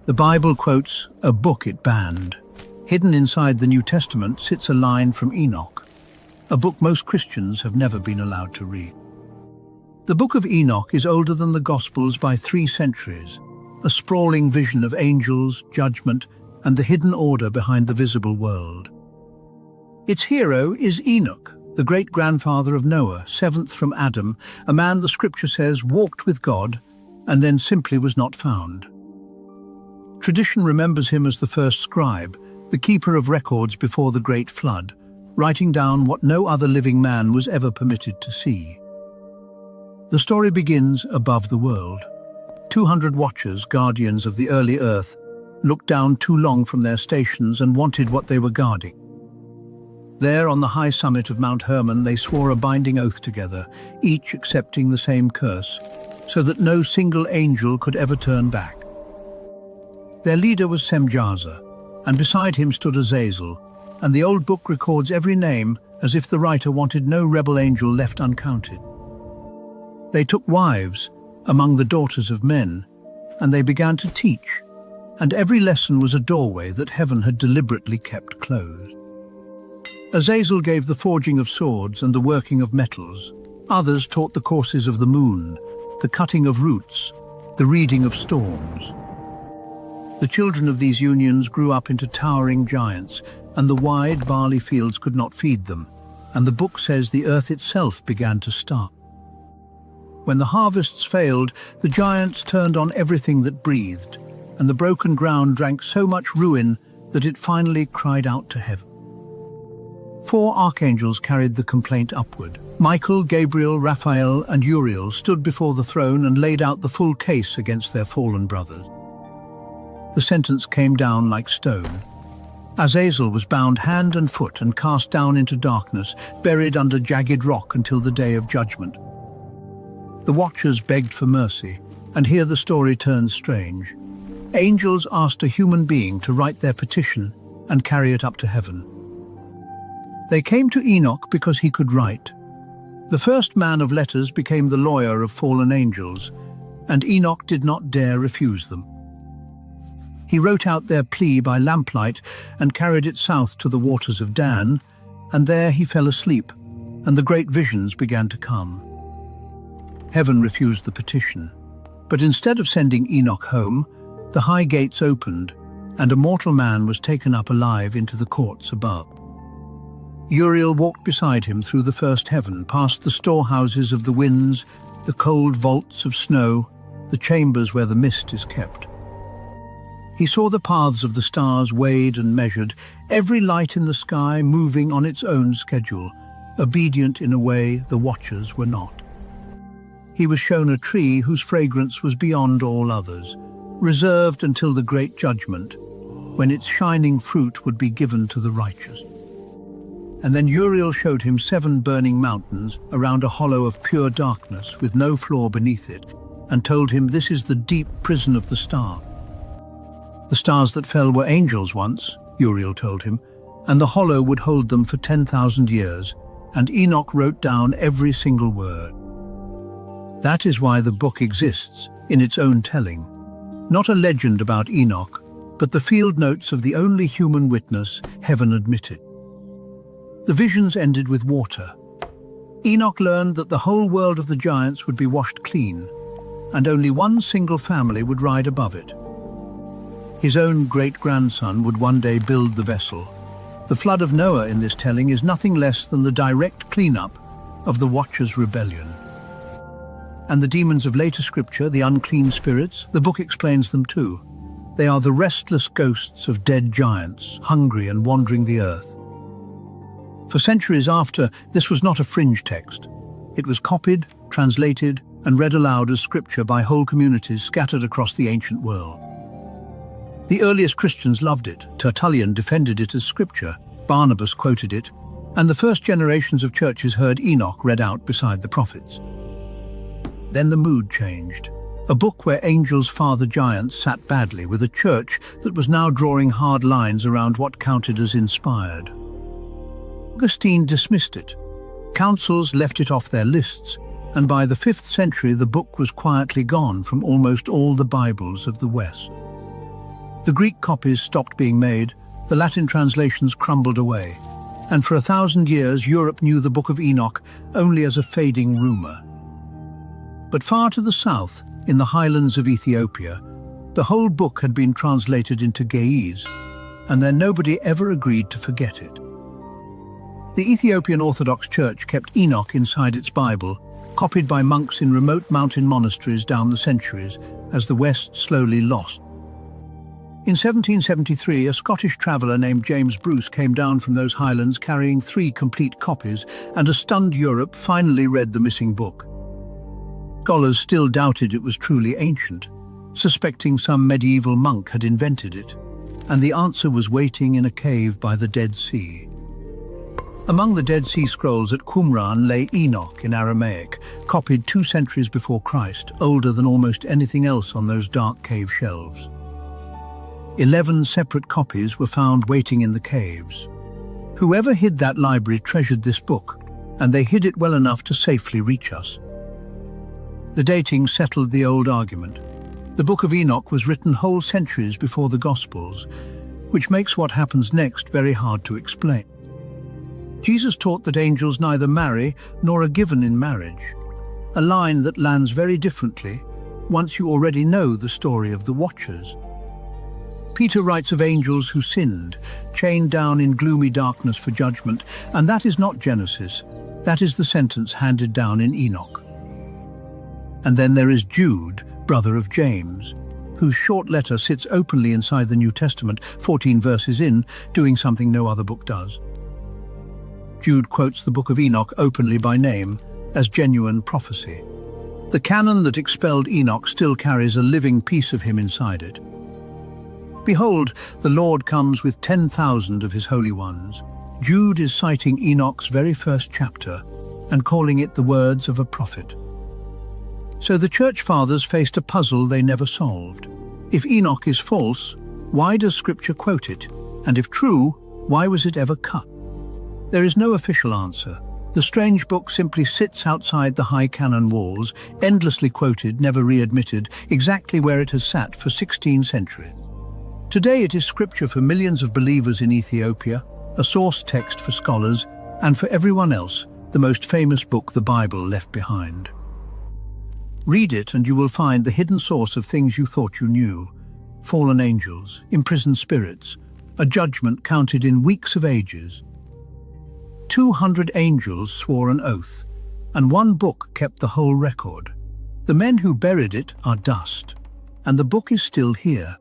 The Bible quotes a book it banned. Hidden inside the New Testament sits a line from Enoch, a book most Christians have never been allowed to read. The Book of Enoch is older than the Gospels by 3 centuries, a sprawling vision of angels, judgment, and the hidden order behind the visible world. Its hero is Enoch, the great-grandfather of Noah, 7th from Adam, a man the scripture says walked with God and then simply was not found. Tradition remembers him as the first scribe, the keeper of records before the Great Flood, writing down what no other living man was ever permitted to see. The story begins above the world. 200 watchers, guardians of the early earth, looked down too long from their stations and wanted what they were guarding. There, on the high summit of Mount Hermon, they swore a binding oath together, each accepting the same curse, so that no single angel could ever turn back. Their leader was Semjaza, and beside him stood Azazel, and the old book records every name as if the writer wanted no rebel angel left uncounted. They took wives among the daughters of men, and they began to teach, and every lesson was a doorway that heaven had deliberately kept closed. Azazel gave the forging of swords and the working of metals. Others taught the courses of the moon, the cutting of roots, the reading of storms. The children of these unions grew up into towering giants, and the wide barley fields could not feed them, and the book says the earth itself began to starve. When the harvests failed, the giants turned on everything that breathed, and the broken ground drank so much ruin that it finally cried out to heaven. 4 archangels carried the complaint upward. Michael, Gabriel, Raphael, and Uriel stood before the throne and laid out the full case against their fallen brothers. The sentence came down like stone. Azazel was bound hand and foot and cast down into darkness, buried under jagged rock until the day of judgment. The watchers begged for mercy, and here the story turns strange. Angels asked a human being to write their petition and carry it up to heaven. They came to Enoch because he could write. The first man of letters became the lawyer of fallen angels, and Enoch did not dare refuse them. He wrote out their plea by lamplight and carried it south to the waters of Dan, and there he fell asleep, and the great visions began to come. Heaven refused the petition, but instead of sending Enoch home, the high gates opened, and a mortal man was taken up alive into the courts above. Uriel walked beside him through the first heaven, past the storehouses of the winds, the cold vaults of snow, the chambers where the mist is kept. He saw the paths of the stars weighed and measured, every light in the sky moving on its own schedule, obedient in a way the watchers were not. He was shown a tree whose fragrance was beyond all others, reserved until the great judgment, when its shining fruit would be given to the righteous. And then Uriel showed him 7 burning mountains around a hollow of pure darkness with no floor beneath it, and told him this is the deep prison of the stars. The stars that fell were angels once, Uriel told him, and the hollow would hold them for 10,000 years, and Enoch wrote down every single word. That is why the book exists, in its own telling. Not a legend about Enoch, but the field notes of the only human witness heaven admitted. The visions ended with water. Enoch learned that the whole world of the giants would be washed clean, and only one single family would ride above it. His own great-grandson would one day build the vessel. The flood of Noah in this telling is nothing less than the direct cleanup of the Watchers' rebellion. And the demons of later scripture, the unclean spirits, the book explains them too. They are the restless ghosts of dead giants, hungry and wandering the earth. For centuries after, this was not a fringe text. It was copied, translated, and read aloud as scripture by whole communities scattered across the ancient world. The earliest Christians loved it. Tertullian defended it as scripture, Barnabas quoted it, and the first generations of churches heard Enoch read out beside the prophets. Then the mood changed. A book where angels father giants sat badly with a church that was now drawing hard lines around what counted as inspired. Augustine dismissed it. Councils left it off their lists, and by the 5th century the book was quietly gone from almost all the Bibles of the West. The Greek copies stopped being made, the Latin translations crumbled away, and for 1,000 years Europe knew the Book of Enoch only as a fading rumor. But far to the south, in the highlands of Ethiopia, the whole book had been translated into Ge'ez, and then nobody ever agreed to forget it. The Ethiopian Orthodox Church kept Enoch inside its Bible, copied by monks in remote mountain monasteries down the centuries as the West slowly lost. In 1773, a Scottish traveller named James Bruce came down from those highlands carrying 3 complete copies, and a stunned Europe finally read the missing book. Scholars still doubted it was truly ancient, suspecting some medieval monk had invented it, and the answer was waiting in a cave by the Dead Sea. Among the Dead Sea Scrolls at Qumran lay Enoch in Aramaic, copied 2 centuries before Christ, older than almost anything else on those dark cave shelves. 11 separate copies were found waiting in the caves. Whoever hid that library treasured this book, and they hid it well enough to safely reach us. The dating settled the old argument. The Book of Enoch was written whole centuries before the Gospels, which makes what happens next very hard to explain. Jesus taught that angels neither marry nor are given in marriage, a line that lands very differently once you already know the story of the Watchers. Peter writes of angels who sinned, chained down in gloomy darkness for judgment, and that is not Genesis, that is the sentence handed down in Enoch. And then there is Jude, brother of James, whose short letter sits openly inside the New Testament, 14 verses in, doing something no other book does. Jude quotes the Book of Enoch openly by name, as genuine prophecy. The canon that expelled Enoch still carries a living piece of him inside it. Behold, the Lord comes with 10,000 of his holy ones. Jude is citing Enoch's very first chapter and calling it the words of a prophet. So the Church Fathers faced a puzzle they never solved. If Enoch is false, why does Scripture quote it? And if true, why was it ever cut? There is no official answer. The strange book simply sits outside the high canon walls, endlessly quoted, never readmitted, exactly where it has sat for 16 centuries. Today it is scripture for millions of believers in Ethiopia, a source text for scholars, and for everyone else, the most famous book the Bible left behind. Read it and you will find the hidden source of things you thought you knew: fallen angels, imprisoned spirits, a judgment counted in weeks of ages. 200 angels swore an oath, and one book kept the whole record. The men who buried it are dust, and the book is still here,